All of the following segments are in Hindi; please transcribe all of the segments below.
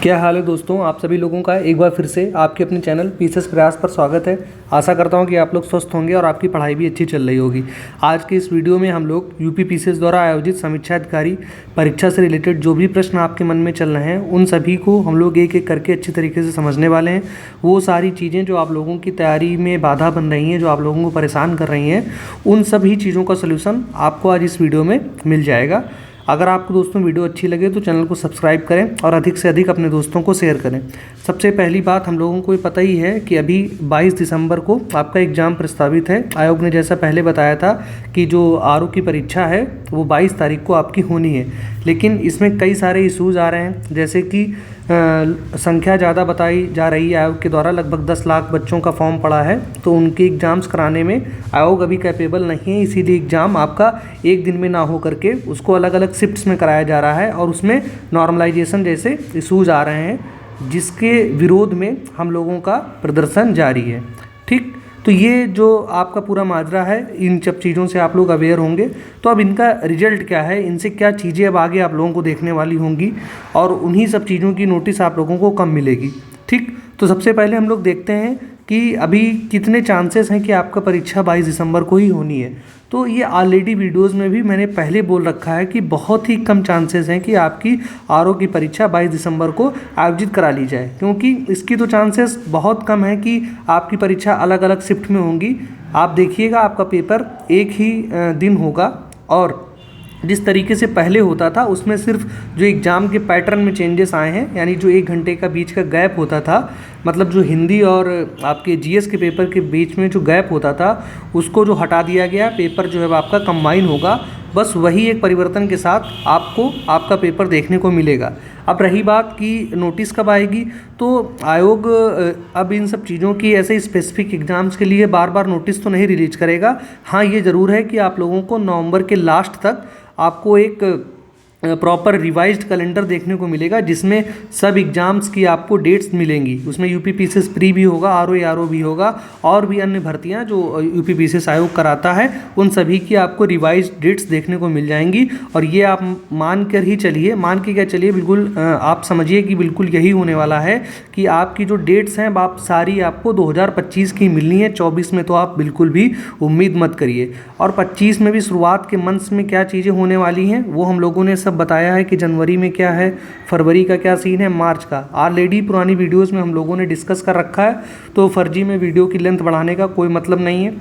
क्या हाल है दोस्तों। आप सभी लोगों का एक बार फिर से आपके अपने चैनल पीसेस प्रयास पर स्वागत है। आशा करता हूं कि आप लोग स्वस्थ होंगे और आपकी पढ़ाई भी अच्छी चल रही होगी। आज के इस वीडियो में हम लोग यूपी पीसेस द्वारा आयोजित समीक्षा अधिकारी परीक्षा से रिलेटेड जो भी प्रश्न आपके मन में चल रहे हैं उन सभी को हम लोग एक एक करके अच्छी तरीके से समझने वाले हैं। वो सारी चीज़ें जो आप लोगों की तैयारी में बाधा बन रही हैं, जो आप लोगों को परेशान कर रही हैं, उन सभी चीज़ों का सलूशन आपको आज इस वीडियो में मिल जाएगा। अगर आपको दोस्तों वीडियो अच्छी लगे तो चैनल को सब्सक्राइब करें और अधिक से अधिक अपने दोस्तों को शेयर करें। सबसे पहली बात, हम लोगों को ये पता ही है कि अभी 22 दिसंबर को आपका एग्ज़ाम प्रस्तावित है। आयोग ने जैसा पहले बताया था कि जो आरओ की परीक्षा है वो 22 तारीख को आपकी होनी है, लेकिन इसमें कई सारे इशूज़ आ रहे हैं। जैसे कि संख्या ज़्यादा बताई जा रही है आयोग के द्वारा, लगभग 10 लाख बच्चों का फॉर्म पड़ा है, तो उनके एग्ज़ाम्स कराने में आयोग अभी कैपेबल नहीं है। इसीलिए एग्ज़ाम आपका एक दिन में ना हो करके उसको अलग अलग शिफ्ट्स में कराया जा रहा है और उसमें नॉर्मलाइजेशन जैसे इशूज़ आ रहे हैं, जिसके विरोध में हम लोगों का प्रदर्शन जारी है। ठीक, तो ये जो आपका पूरा माजरा है, इन सब चीज़ों से आप लोग अवेयर होंगे। तो अब इनका रिजल्ट क्या है, इनसे क्या चीज़ें अब आगे आप लोगों को देखने वाली होंगी और उन्हीं सब चीज़ों की नोटिस आप लोगों को कब मिलेगी। ठीक, तो सबसे पहले हम लोग देखते हैं कि अभी कितने चांसेस हैं कि आपका परीक्षा 22 दिसंबर को ही होनी है। तो ये ऑलरेडी वीडियोस में भी मैंने पहले बोल रखा है कि बहुत ही कम चांसेस हैं कि आपकी आरओ की परीक्षा 22 दिसंबर को आयोजित करा ली जाए, क्योंकि इसकी तो चांसेस बहुत कम है कि आपकी परीक्षा अलग अलग शिफ्ट में होंगी। आप देखिएगा, आपका पेपर एक ही दिन होगा और जिस तरीके से पहले होता था उसमें सिर्फ जो एग्ज़ाम के पैटर्न में चेंजेस आए हैं, यानी जो 1 घंटे का बीच का गैप होता था, मतलब जो हिंदी और आपके जीएस के पेपर के बीच में जो गैप होता था उसको जो हटा दिया गया, पेपर जो है आपका कंबाइन होगा। बस वही एक परिवर्तन के साथ आपको आपका पेपर देखने को मिलेगा। अब रही बात कि नोटिस कब आएगी, तो आयोग अब इन सब चीज़ों की ऐसे स्पेसिफिक एग्ज़ाम्स के लिए बार बार नोटिस तो नहीं रिलीज करेगा। हाँ, ये ज़रूर है कि आप लोगों को नवंबर के लास्ट तक आपको एक प्रॉपर रिवाइज्ड कैलेंडर देखने को मिलेगा, जिसमें सब एग्ज़ाम्स की आपको डेट्स मिलेंगी। उसमें यूपी पीसेस प्री भी होगा, आरओ भी होगा और भी अन्य भर्तियां जो यूपी पीसेस आयोग कराता है, उन सभी की आपको रिवाइज्ड डेट्स देखने को मिल जाएंगी। और ये आप मान कर ही चलिए, मान के क्या चलिए, बिल्कुल आप समझिए कि बिल्कुल यही होने वाला है कि आपकी जो डेट्स हैं आप सारी आपको 2025 की मिलनी है। 24 में तो आप बिल्कुल भी उम्मीद मत करिए। और 25 में भी शुरुआत के मंथ्स में क्या चीज़ें होने वाली हैं वो हम लोगों ने बताया है कि जनवरी में क्या है, फरवरी का क्या सीन है, मार्च का ऑलरेडी पुरानी वीडियोस में हम लोगों ने डिस्कस कर रखा है। तो फर्जी में वीडियो की लेंथ बढ़ाने का कोई मतलब नहीं है।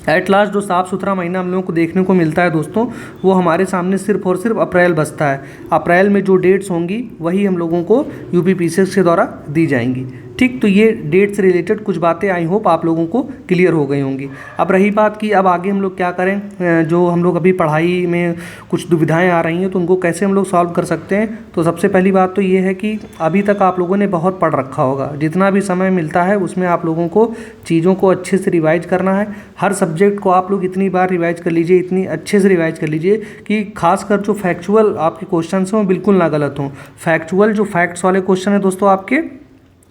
एट लास्ट जो साफ़ सुथरा महीना हम लोगों को देखने को मिलता है दोस्तों, वो हमारे सामने सिर्फ और सिर्फ अप्रैल बचता है। अप्रैल में जो डेट्स होंगी वही हम लोगों को यूपी पीसेस के द्वारा दी जाएंगी। ठीक, तो ये डेट से रिलेटेड कुछ बातें आई होप आप लोगों को क्लियर हो गई होंगी। अब रही बात कि अब आगे हम लोग क्या करें, जो हम लोग अभी पढ़ाई में कुछ दुविधाएं आ रही हैं तो उनको कैसे हम लोग सॉल्व कर सकते हैं। तो सबसे पहली बात तो ये है कि अभी तक आप लोगों ने बहुत पढ़ रखा होगा, जितना भी समय मिलता है उसमें आप लोगों को चीज़ों को अच्छे से रिवाइज करना है। हर सब्जेक्ट को आप लोग इतनी बार रिवाइज कर लीजिए, इतनी अच्छे से रिवाइज कर लीजिए कि खासकर जो फैक्चुअल आपके क्वेश्चन हैं वो बिल्कुल ना गलत हों। फैक्चुअल जो फैक्ट्स वाले क्वेश्चन हैं दोस्तों, आपके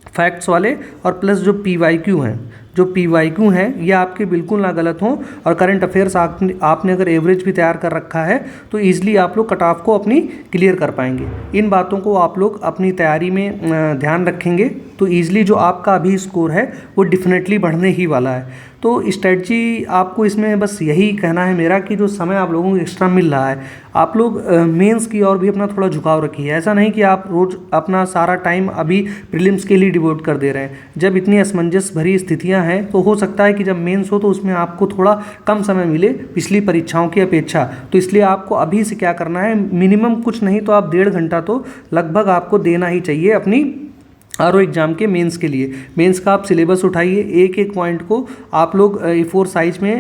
फैक्ट्स वाले, और प्लस जो पीवाईक्यू हैं, जो पीवाईक्यू हैं ये आपके बिल्कुल ना गलत हों। और करंट अफेयर्स आपने अगर एवरेज भी तैयार कर रखा है तो ईजिली आप लोग कट ऑफ को अपनी क्लियर कर पाएंगे। इन बातों को आप लोग अपनी तैयारी में ध्यान रखेंगे तो ईजिली जो आपका अभी स्कोर है वो डेफिनेटली बढ़ने ही वाला है। तो स्ट्रेटजी आपको इसमें बस यही कहना है मेरा कि जो समय आप लोगों को एक्स्ट्रा मिल रहा है, आप लोग मेंस की ओर भी अपना थोड़ा झुकाव रखिए। ऐसा नहीं कि आप रोज़ अपना सारा टाइम अभी प्रीलिम्स के लिए डिवोट कर दे रहे हैं। जब इतनी असमंजस भरी स्थितियां हैं तो हो सकता है कि जब मेंस हो तो उसमें आपको थोड़ा कम समय मिले पिछली परीक्षाओं की अपेक्षा। तो इसलिए आपको अभी से क्या करना है, मिनिमम कुछ नहीं तो आप 1.5 घंटा तो लगभग आपको देना ही चाहिए अपनी आरओ एग्ज़ाम के मेंस के लिए। मेंस का आप सिलेबस उठाइए, एक एक पॉइंट को आप लोग A4 साइज में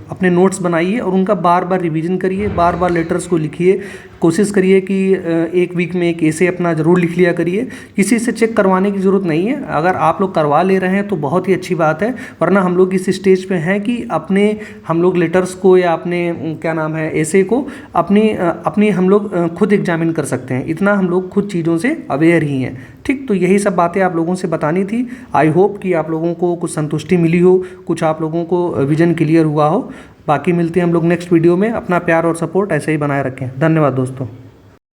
अपने नोट्स बनाइए और उनका बार बार रिवीजन करिए, बार बार लेटर्स को लिखिए। कोशिश करिए कि एक वीक में एक ऐसे अपना ज़रूर लिख लिया करिए। किसी से चेक करवाने की ज़रूरत नहीं है, अगर आप लोग करवा ले रहे हैं तो बहुत ही अच्छी बात है। वरना हम लोग इस स्टेज पे हैं कि हम लोग लेटर्स को या अपने क्या नाम है ऐसे को अपनी हम लोग खुद एग्जामिन कर सकते हैं। इतना हम लोग खुद चीज़ों से अवेयर ही हैं। ठीक, तो यही सब बातें आप लोगों से बतानी थी। आई होप कि आप लोगों को कुछ संतुष्टि मिली हो, कुछ आप लोगों को विजन क्लियर हुआ हो। बाकी मिलते हैं हम लोग नेक्स्ट वीडियो में। अपना प्यार और सपोर्ट ऐसे ही बनाए रखें। धन्यवाद दोस्तों।